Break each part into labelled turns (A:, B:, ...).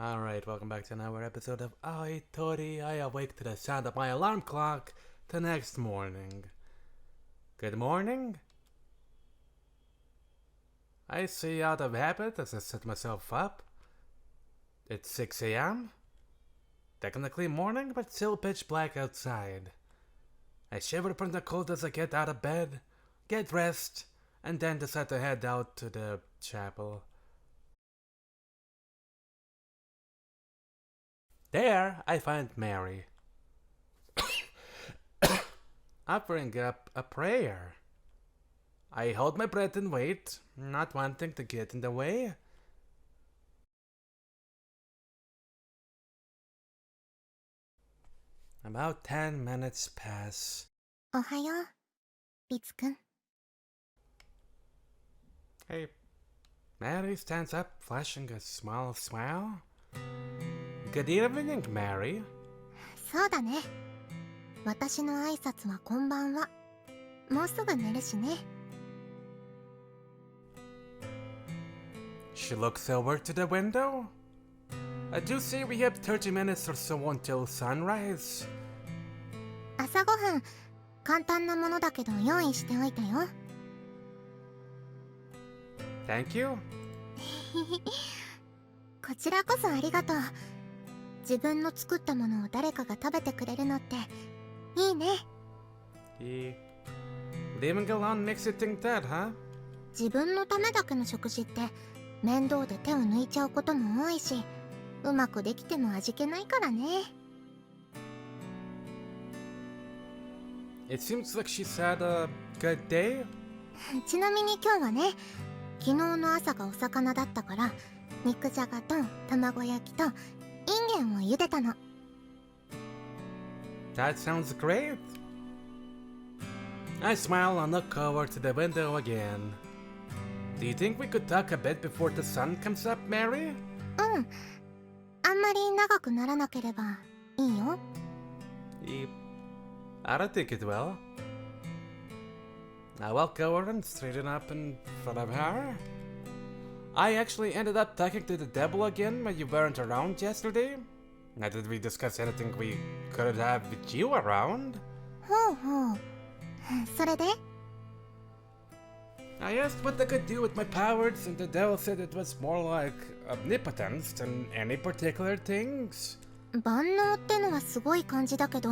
A: Alright, welcome back to another episode of Aoi Tori. I awake to the sound of my alarm clock the next morning. Good morning? I see out of habit as I set myself up. It's 6 a.m. Technically morning, but still pitch black outside. I shiver from the cold as I get out of bed, get dressed, and then decide to head out to the chapel. There, I find Mary, offering up a prayer. I hold my breath and wait, not wanting to get in the way. About 10 minutes pass.
B: おはよう、リツくん。
A: Hey, Mary stands up, flashing a small smile. Good evening, Mary.
B: そうだね。私の挨拶はこんばんは。もうすぐ寝るしね。
A: She looks over to the window. I do see we have 30 minutes or so until sunrise.
B: 朝ごはん、簡単なものだけど用意しておいたよ。
A: Thank you.
B: こちらこそありがとう。自分の作ったものを誰かが食べてくれるのっていいね。
A: Leaving alone makes you think that, huh?
B: 自分のためだけの食事って面倒で手を抜いちゃうことも多いし、うまくできても味気ないからね。
A: It seems like she's had a good day.
B: ちなみに今日はね、昨日の朝がお魚だったから肉じゃがと卵焼きとインゲンを茹でたの。
A: That sounds great. I smile and look over to the window again. Do you think we could talk a bit before the sun comes up, Mary?
B: うん、あんまり長くならなければいいよ。
A: I don't think it will. I walk over and straighten up in front of her. I actually ended up talking to the devil again when you weren't around yesterday. Not that we discuss anything we could have with you around.
B: ほうほう。それで
A: I asked what I could do with my powers, and the devil said it was more like omnipotence than any particular things.
B: 万能ってのはすごい感じだけど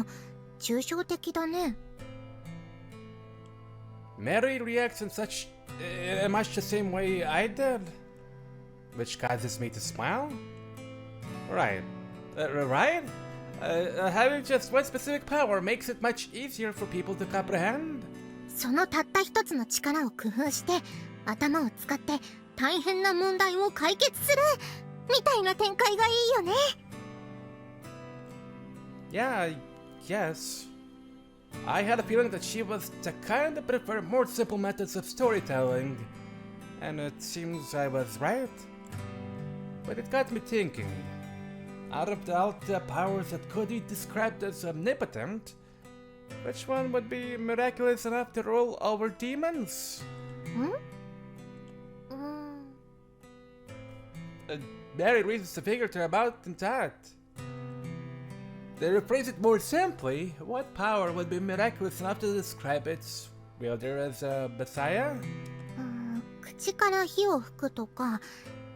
B: 抽象的だね。
A: Mary reacts in much the same way I did, which causes me to smile. Right. Right? Having just one specific power makes it much easier for people to comprehend.
B: そのたった一つの力を工夫して頭を使って大変な問題を解決するみたいな展開がいいよね。
A: Yeah, yes. I had a feeling that she was the kind that preferred more simple methods of storytelling, and it seems I was right. But it got me thinking. Out of all the powers that could be described as omnipotent, which one would be miraculous enough to rule over demons?
B: ん？
A: Mary reasons the figure to about that. To rephrase it more simply, what power would be miraculous enough to describe its wielder as a messiah?
B: 口から火を吹くとか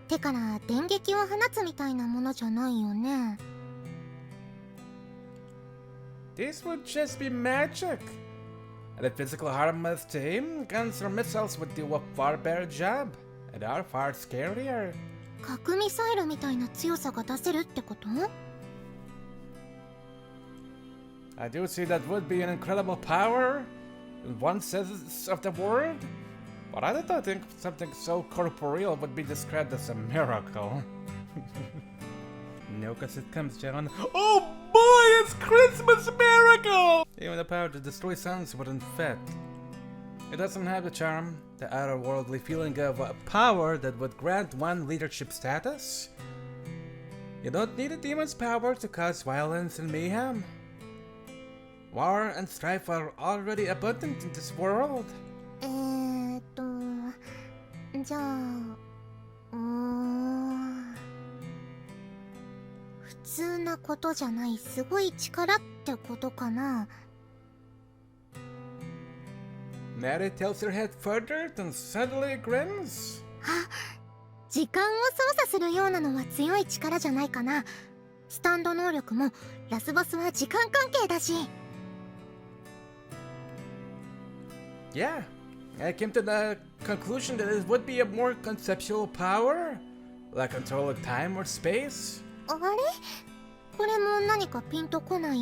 B: 手から電撃を放つみたいなものじゃないよね。
A: This would just be magic. And if physical harm was to him, guns or missiles would do a far better job, and are far scarier.
B: 核ミサイルみたいな強さが出せるってこと？
A: I do see that would be an incredible power, in one sense of the word, but I don't think something so corporeal would be described as a miracle. No, because it comes down. Oh boy, it's Christmas miracle! Even the power to destroy suns wouldn't fit. It doesn't have the charm, the otherworldly feeling of a power that would grant one leadership status. You don't need a demon's power to cause violence and mayhem. War and strife are already abundant in this world.
B: じゃあ普通なことじゃないすごい力ってことかな。
A: Mary tilts her head further, then suddenly grins.
B: 時間を操作するようなのは強い力じゃないかな。スタンド能力もラスボスは時間関係だし。
A: Yeah, I came to the conclusion that it would be a more conceptual power, like controlling time or space.
B: あれ、これも何かピンとこない？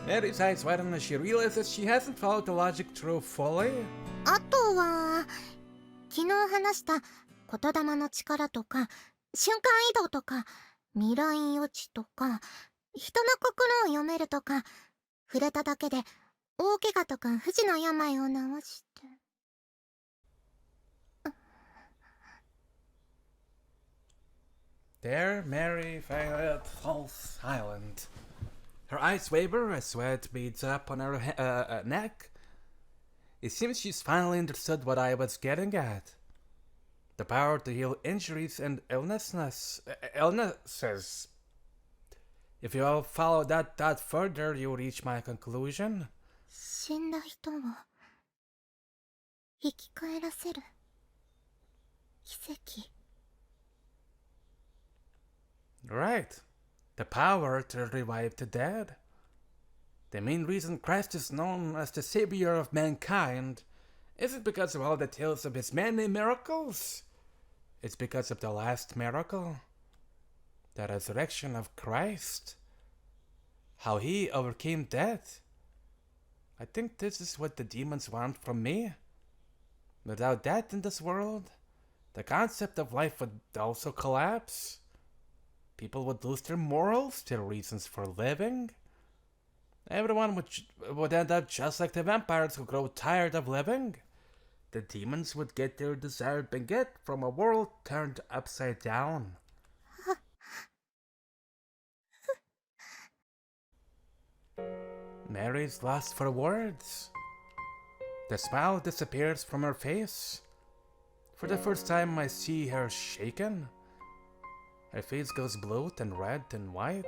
A: Mary's eyes widen as she realizes she hasn't followed the logic through fully.
B: あとは昨日話した言霊の力とか瞬間移動とか未来予知とか人の心を読めるとか触れただけで大怪我とか不治の病を治して。
A: There, Mary Violet falls silent. Her eyes waver as sweat beads up on her neck. It seems she's finally understood what I was getting at. The power to heal injuries and illnesses. If you all follow that thought further, you'll reach my conclusion.
B: 死んだ人を生き返らせる奇跡。
A: Right. The power to revive the dead. The main reason Christ is known as the savior of mankind isn't because of all the tales of his many miracles. It's because of the last miracle. The resurrection of Christ. How he overcame death. I think this is what the demons want from me. Without death in this world, the concept of life would also collapse. People would lose their morals, their reasons for living. Everyone would end up just like the vampires who grow tired of living. The demons would get their desired baguette from a world turned upside down. Mary's lost for words. The smile disappears from her face. For the first time I see her shaken. Her face goes blue and red and white.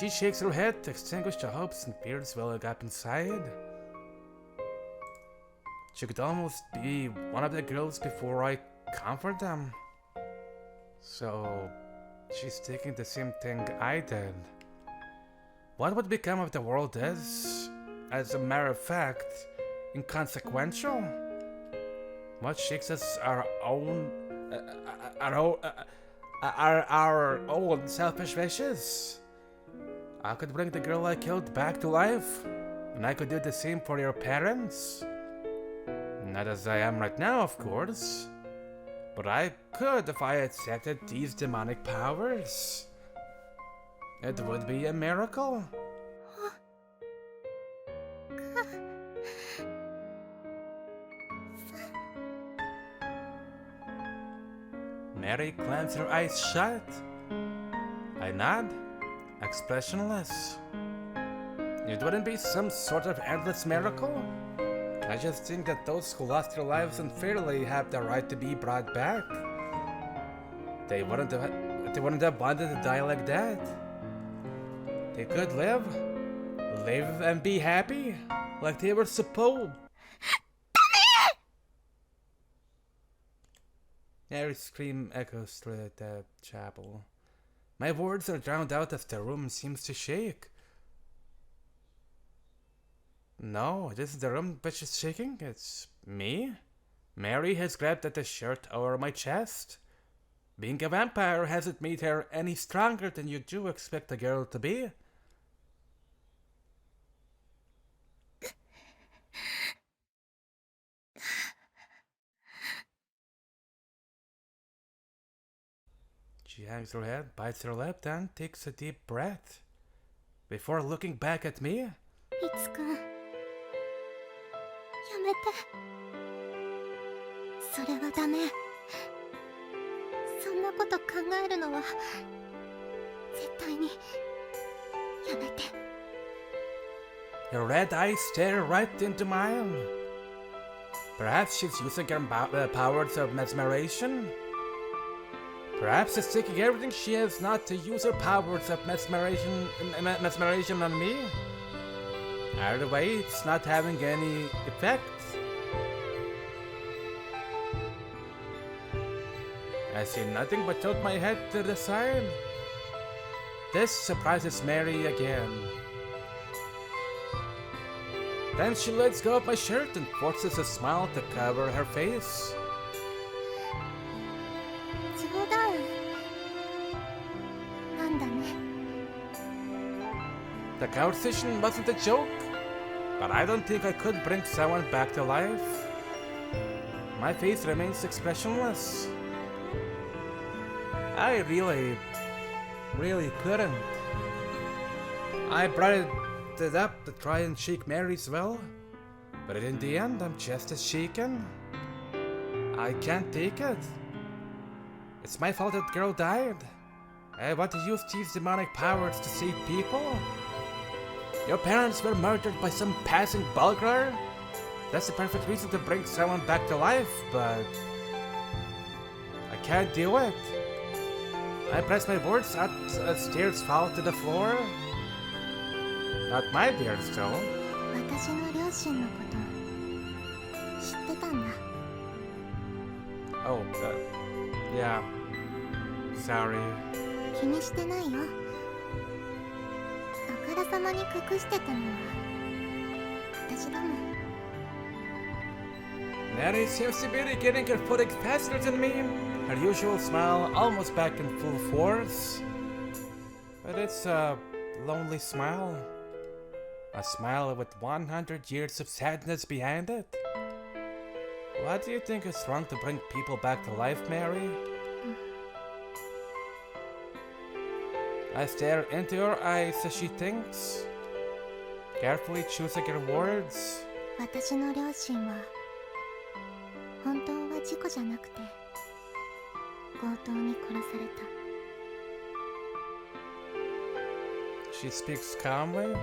A: She shakes her head to extinguish the hopes and fears welling up inside. She could almost be one of the girls before I comfort them. So, she's taking the same thing I did. What would become of the world is, as a matter of fact, inconsequential. What shakes us our own selfish wishes. I could bring the girl I killed back to life, and I could do the same for your parents. Not as I am right now, of course, but I could if I accepted these demonic powers. It would be a miracle. Mary clams her eyes shut. I nod, expressionless. It wouldn't be some sort of endless miracle. I just think that those who lost their lives unfairly have the right to be brought back. They wouldn't have wanted to die like that. They could live and be happy, like they were supposed. Mary's scream echoes through the chapel. My words are drowned out as the room seems to shake. No, it isn't the room which is shaking, it's me. Mary has grabbed at the shirt over my chest. Being a vampire hasn't made her any stronger than you do expect a girl to be. She hangs her head, bites her lip, then takes a deep breath. Before looking back at me,
B: いつくんやめて。それはダメ。そんなこと考えるのは絶対にやめて。
A: her red eyes stare right into mine. Perhaps she's using her powers of mesmeration. Perhaps it's taking everything she has not to use her powers of mesmerization on me. Either way, it's not having any effect. I see nothing but tilt my head to the side. This surprises Mary again. Then she lets go of my shirt and forces a smile to cover her face.
B: 冗談なんだね。
A: The conversation wasn't a joke, but I don't think I could bring someone back to life. My face remains expressionless. I really couldn't. I brought it up to try and shake Mary's will, but in the end I'm just as shaken. I can't take it. It's my fault that girl died. I want to use these demonic powers to save people. Your parents were murdered by some passing Bulgar? That's the perfect reason to bring someone back to life, but I can't do it. I press my words out as tears fall to the floor. Not my dear soul.
B: 私の両親のこと知ってたんだ。
A: Oh, yeah. Sorry.
B: 気にしてないよ。あからさまに隠してたのは私だもん。
A: Mary seems to be getting her footing faster than me. Her usual smile almost back in full force. But it's a lonely smile. A smile with 100 years of sadness behind it. What do you think is wrong to bring people back to life, Mary? I stare into her eyes as she thinks, carefully choosing her words.
B: 私の両親は本当は事故じゃなくて強盗に殺された。
A: She speaks calmly.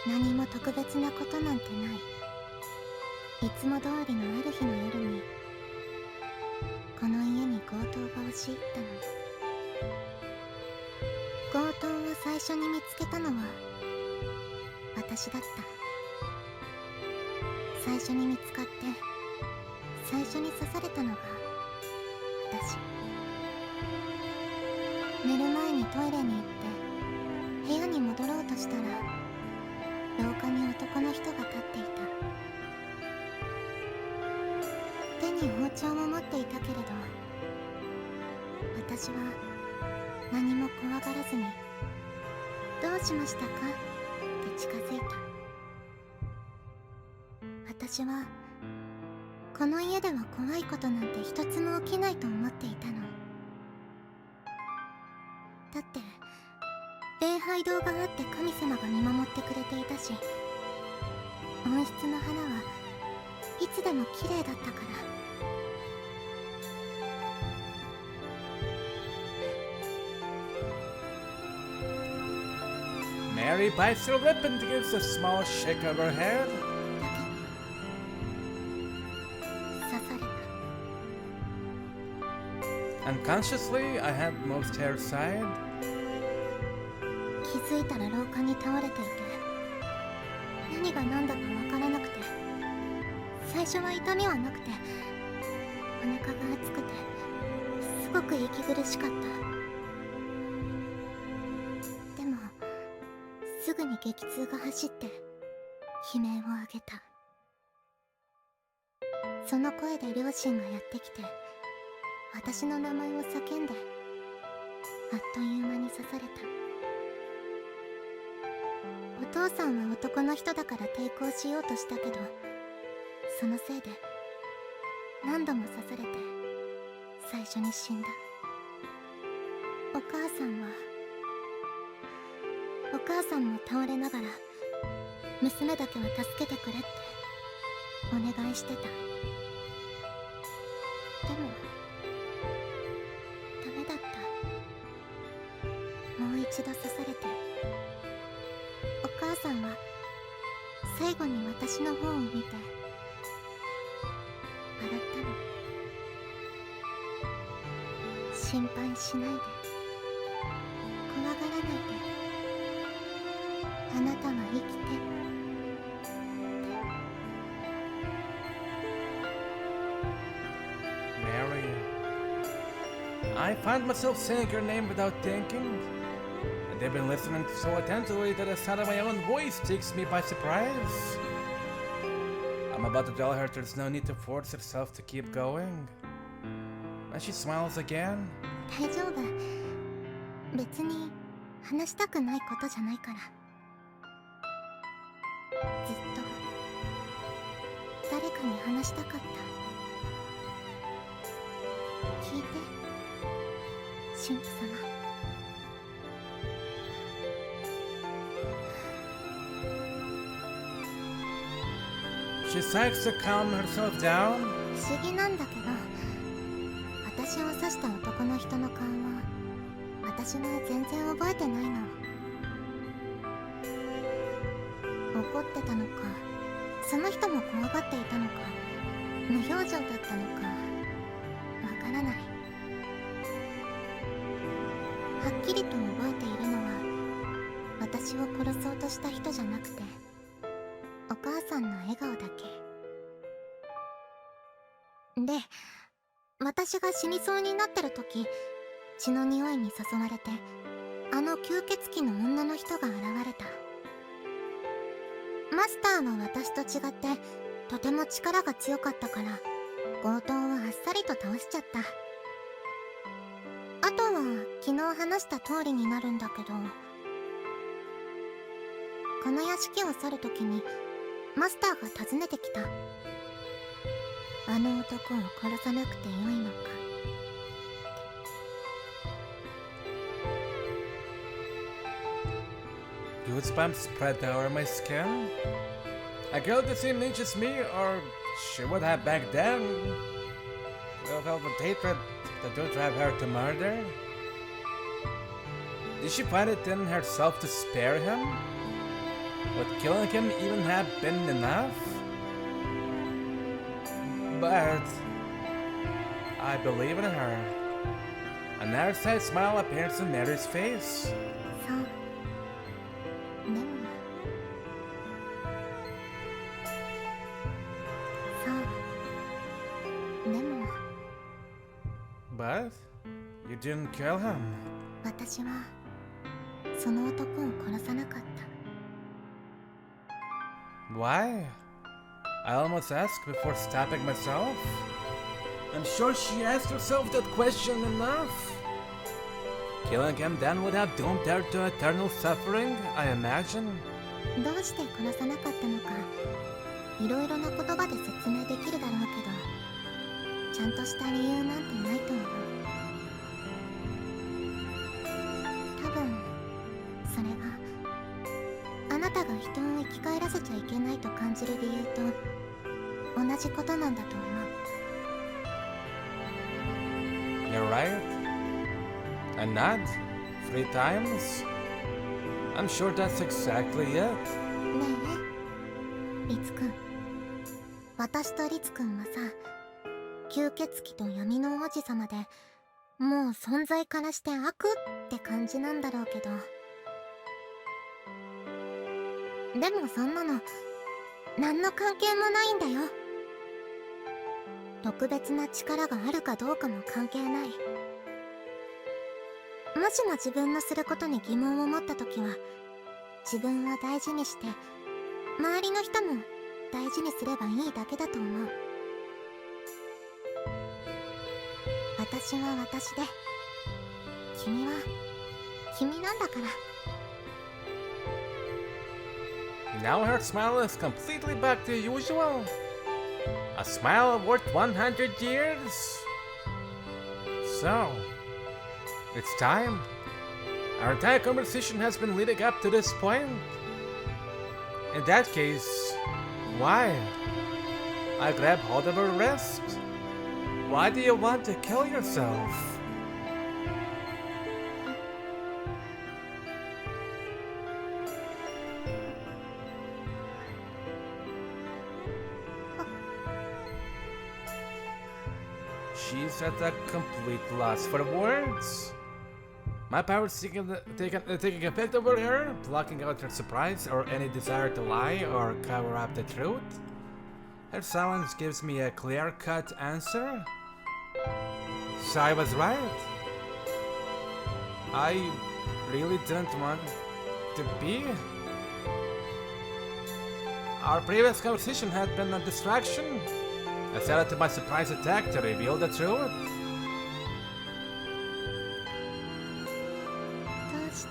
B: 何も特別なことなんてない。いつも通りのある日の夜にこの家に強盗が押し入ったの。強盗を最初に見つけたのは私だった。最初に見つかって最初に刺されたのが私。寝る前にトイレに行って部屋に戻ろうとしたら廊下に男の人が立っていた。手に包丁も持っていたけれど私は何も怖がらずに「どうしましたか?」って近づいた。私はこの家では怖いことなんて一つも起きないと思っていたの。だって礼拝堂があって神様が見守ってくれていたし、温室の花はいつでも綺麗だったから。
A: Mary bites her lip and gives a small shake of her head.
B: 刺された。
A: Unconsciously, I had moved to her side.
B: 気づいたら廊下に倒れていて、何が何だかわからなくて、最初は痛みはなくて、お腹が熱くてすごく息苦しかった。でもすぐに激痛が走って悲鳴を上げた。その声で両親がやってきて私の名前を叫んで、あっという間に刺された。お父さんは男の人だから抵抗しようとしたけど、そのせいで何度も刺されて最初に死んだ。お母さんも倒れながら娘だけは助けてくれってお願いしてた。でもダメだった。もう一度刺されて、お母さんは最後に私の方を見て笑ったの。心配しないで、怖がらないで、あなたは生きて。
A: Mary. I find myself saying your name without thinking. And I've been listening so attentively that the sound of my own voice takes me by surprise. I'm about to tell her there's no need to force herself to keep going. And she smiles again.
B: 大丈夫。別に話したくないことじゃないから。ずっと誰かに話したかった。聞いて、神父様。
A: She sighs to calm herself down.
B: 不思議なんだけど、私を刺した男の人の顔は私は全然覚えてないの。怒ってたのか、その人も怖がっていたのか、無表情だったのかわからない。はっきりと覚えているのは、私を殺そうとした人じゃなくて、お母さんの笑顔だけで、私が死にそうになってる時、血の匂いに誘われて、あの吸血鬼の女の人が現れた。マスターは私と違ってとても力が強かったから、強盗はあっさりと倒しちゃった。あとは昨日話した通りになるんだけど、この屋敷を去る時にマスターが訪ねてきた。あの男を殺さなくてよいのか。
A: Goosebumps spread over my skin. A girl the same age as me, or she would have back then, will felt with hatred that would drive her to murder. Did she find it in herself to spare him? Would killing him even have been enough? But I believe in her. An outside smile appears on Mary's face.
B: そう。でもそうでも
A: But you didn't kill him.
B: 私はその男を殺さなかった。
A: Why? I almost asked before stopping myself. I'm sure she asked herself that question enough. Killing him then would have doomed her to eternal suffering, I imagine.
B: どうして殺さなかったのか、いろいろな言葉で説明できるだろうけど、ちゃんとした理由なんてないと思う。多分それがあなたが人を生き返らせちゃいけないと感じる理由と同じことなんだと思う。
A: You're right. A nod? 3 times? I'm sure that's exactly it.
B: ねえ、リツくん。私とリツくんはさ、吸血鬼と闇の王子様で、もう存在からして悪って感じなんだろうけど。でもそんなの、何の関係もないんだよ。特別な力があるかどうかも関係ない。もしも自分のすることに疑問を持ったときは、自分を大事にして、周りの人も大事にすればいいだけだと思う。私は私で、君は君なんだから。
A: Now her smile is completely back to usual. A smile worth 100 years. So, it's time. Our entire conversation has been leading up to this point. In that case, why? I grab hold of her wrist. Why do you want to kill yourself? She's is at a complete loss for words. My powers taking effect over her, blocking out her surprise or any desire to lie or cover up the truth. Her silence gives me a clear-cut answer. So I was right. I really didn't want to be. Our previous conversation had been a distraction. I set out to my surprise attack to reveal the truth.
B: どうして？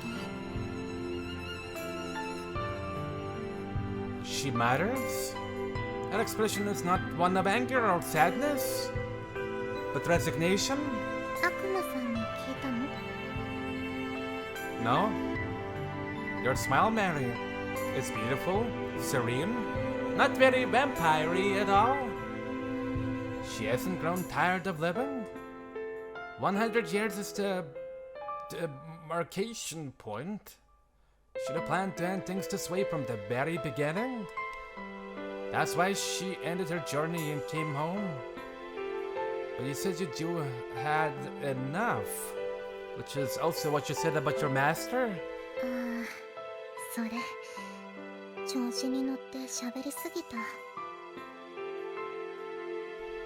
A: She matters? Her expression is not one of anger or sadness, but resignation?
B: 悪魔さんに聞いたの？
A: No. Your smile, Mary, is beautiful, serene, not very vampire-y at all. She hasn't grown tired of living. 100 years is the demarcation point. Should have planned to end things this way from the very beginning. That's why she ended her journey and came home. But you said you had enough, which is also what you said about your master.
B: ああ、それ調子に乗って喋りすぎた。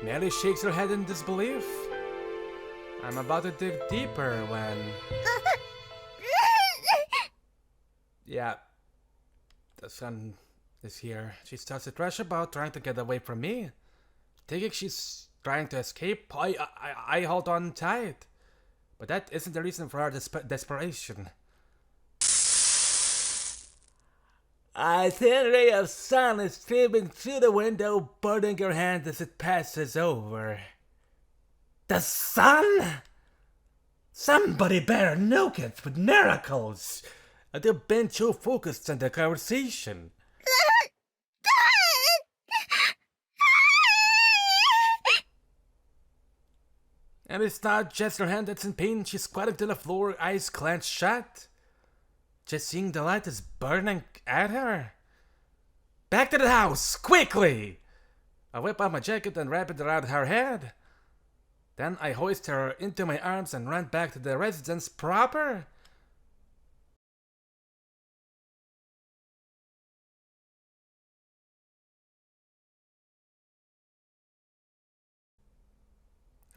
A: Mary shakes her head in disbelief. I'm about to dig deeper when... Yeah, the sun is here. She starts to thrash about, trying to get away from me. Thinking she's trying to escape, I hold on tight. But that isn't the reason for her desperation. A thin ray of sun is streaming through the window, burning her hand as it passes over. The sun? Somebody better nuke it with miracles! They've been too focused on the conversation. And it's not just her hand that's in pain. She's squatting to the floor, eyes clenched shut. Just seeing the light is burning at her. Back to the house, quickly! I whip out my jacket and wrap it around her head. Then I hoist her into my arms and run back to the residence proper.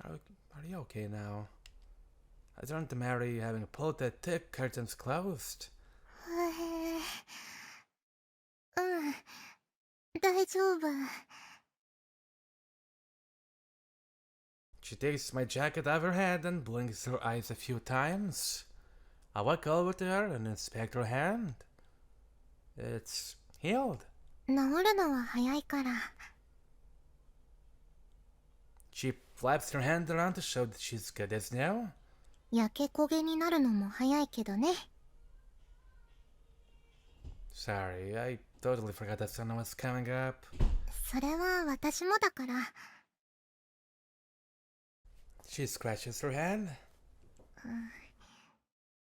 A: Are you okay now? I turned to Mary, having pulled the thick curtains closed.
B: うん、大丈夫。
A: She takes my jacket off her head and blinks her eyes a few times. I walk over to her and inspect her hand. It's healed.
B: 治るのは早いから。
A: She flaps her hand around to show that she's good as new.
B: 焼け焦げになるのも早いけどね。
A: Sorry, I totally forgot the sun was coming up.
B: それは私もだから。
A: She scratches her hand.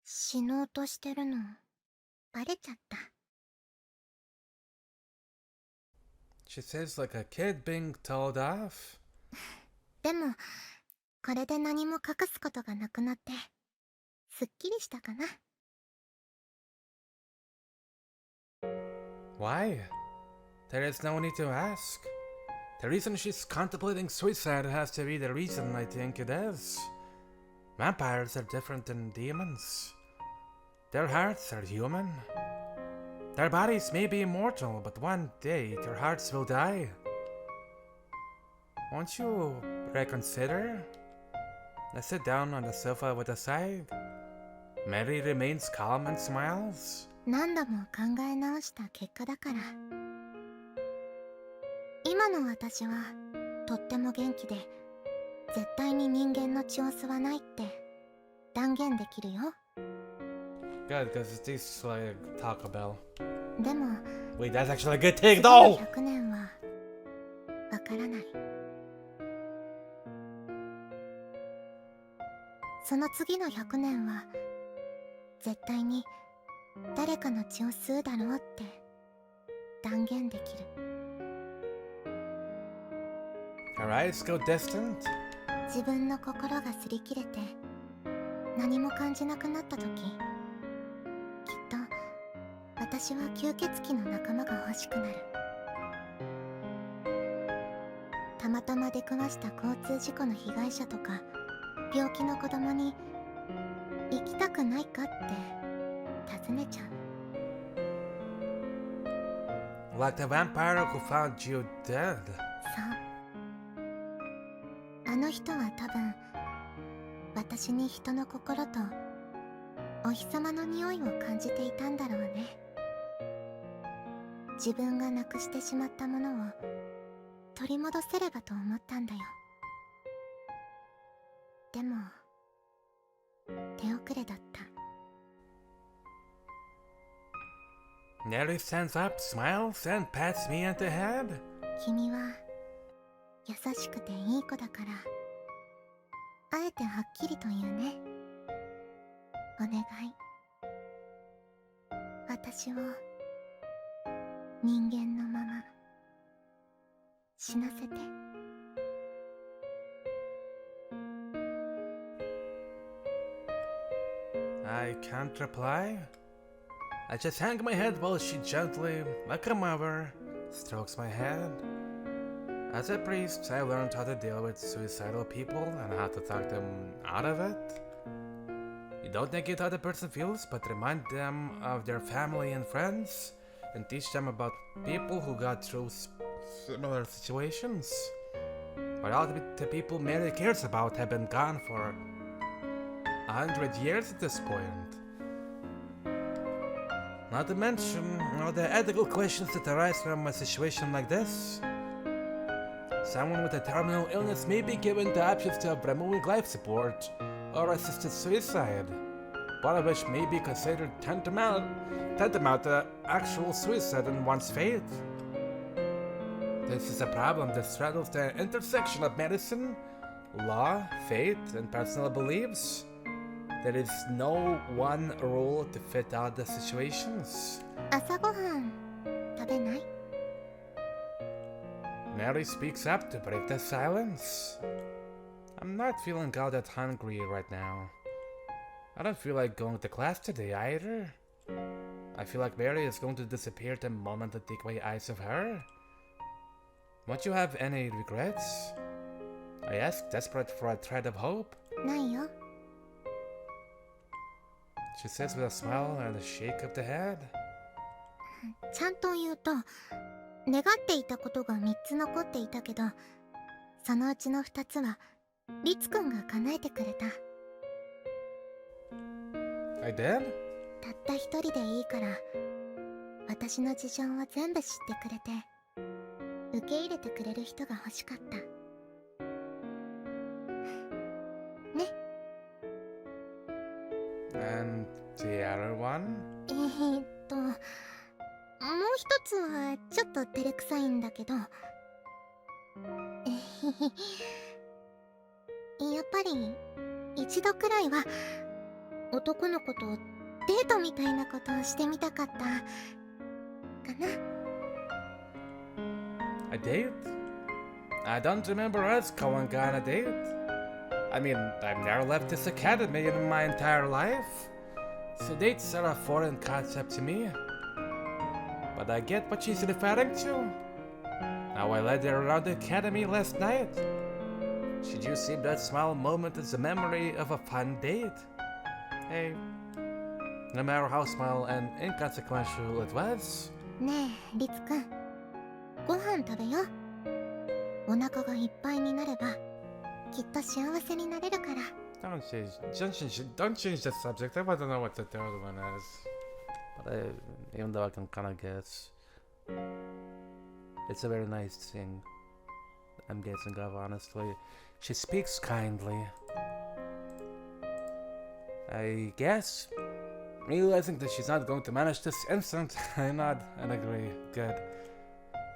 B: 死のうとしてるのバレちゃった。
A: She says like a kid being told off.
B: でもこれで何も隠すことがなくなってすっきりしたかな。
A: Why? There is no need to ask. The reason she's contemplating suicide has to be the reason I think it is. Vampires are different than demons. Their hearts are human. Their bodies may be immortal, but one day their hearts will die. Won't you reconsider? I sit down on the sofa with a sigh. Mary remains calm and smiles.
B: 何度も考え直した結果だから。今の私はとっても元気で絶対に人間の血を吸わないって断言できるよ。
A: Good, because it tastes like Taco Bell.
B: でも
A: Wait, that's actually a good take,
B: 次の
A: though!
B: 100年はわからない。その次の100年は絶対に誰かの血を吸うだろうって断言できる。
A: Her eyes go distant.
B: 自分の心が擦り切れて何も感じなくなった時、きっと私は吸血鬼の仲間が欲しくなる。たまたま出くわした交通事故の被害者とか病気の子供に生きたくないかって尋ねちゃう。
A: Like the vampire who found you dead.
B: そう、あの人は多分私に人の心とお日様の匂いを感じていたんだろうね。自分がなくしてしまったものを取り戻せればと思ったんだよ。でも手遅れだった。
A: Neri stands up, smiles, and pats me on the head.
B: 君は優しくていい子だから、あえてはっきりと言うね。お願い、私を人間のまま死なせて。
A: I can't reply. I just hang my head while she gently, like a mother, strokes my head. As a priest, I learned how to deal with suicidal people and how to talk them out of it. You don't negate how the person feels, but remind them of their family and friends, and teach them about people who got through similar situations. But all the people Mary cares about have been gone for 100 years at this point. Not to mention all the ethical questions that arise from a situation like this. Someone with a terminal illness may be given the options of removing life support or assisted suicide, one of which may be considered tantamount to actual suicide in one's fate. This is a problem that straddles the intersection of medicine, law, faith, and personal beliefs. There is no one rule to fit all the situations.
B: 朝ごはん食べない？
A: Mary speaks up to break the silence. I'm not feeling all that hungry right now. I don't feel like going to class today either. I feel like Mary is going to disappear the moment I take my eyes off her. Won't you have any regrets? I ask, desperate for a thread of hope.
B: ないよ。
A: She says with a smile and a shake of the head.
B: ちゃんと言うと、願っていたことが3つ残っていたけど、そのうちの2つはリツくんが叶えてくれた。
A: I did?
B: たった一人でいいから、私の事情を全部知ってくれて、受け入れてくれる人が欲しかった。ね。
A: And the other one?
B: もう一つはちょっと照れくさいんだけど、やっぱり一度くらいは男の子とデートみたいなことをしてみたかったかな。
A: A date? I don't remember us going on a date. I mean, I've never left this academy in my entire life, so dates are a foreign concept to me. But I get what she's referring to. Now I led her around the academy last night. Should you see that small moment as a memory of a fun date? Hey, no matter how small and inconsequential it was.
B: ねえ、リツくん、ご飯食べよ。お腹がいっぱいになれば、きっと幸せになれるから。
A: Don't change the subject. I want to know what the third one is. But even though I can kind of guess, it's a very nice thing. I'm guessing of, honestly. She speaks kindly. I guess. Realizing that she's not going to manage this instant, I nod and agree. Good.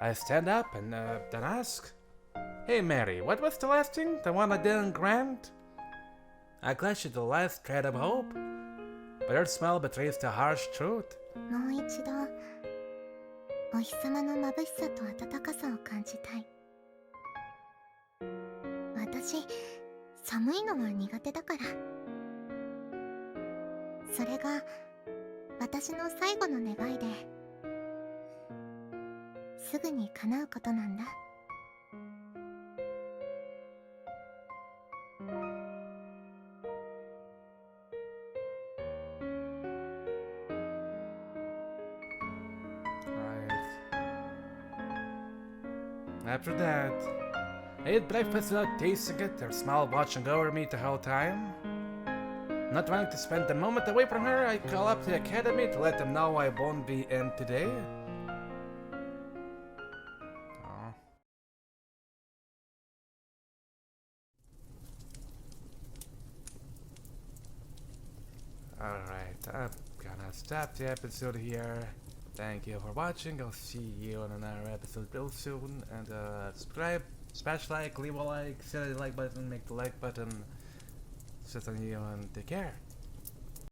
A: I stand up and then ask, "Hey Mary, what was the last thing? The one I didn't grant?" I clutch at the last thread of hope, but her smile betrays the harsh truth.
B: もう一度、お日様の眩しさと温かさを感じたい。私、寒いのは苦手だから。それが私の最後の願いで、すぐに叶うことなんだ。
A: After that, I ate breakfast without tasting it, her smile watching over me the whole time. Not wanting to spend a moment away from her, I call up the academy to let them know I won't be in today. Aw. Alright, I'm gonna stop the episode here. Thank you for watching. I'll see you on another episode real soon. And subscribe, smash like, leave a like, hit the like button, make the like button. Sit on you and take care.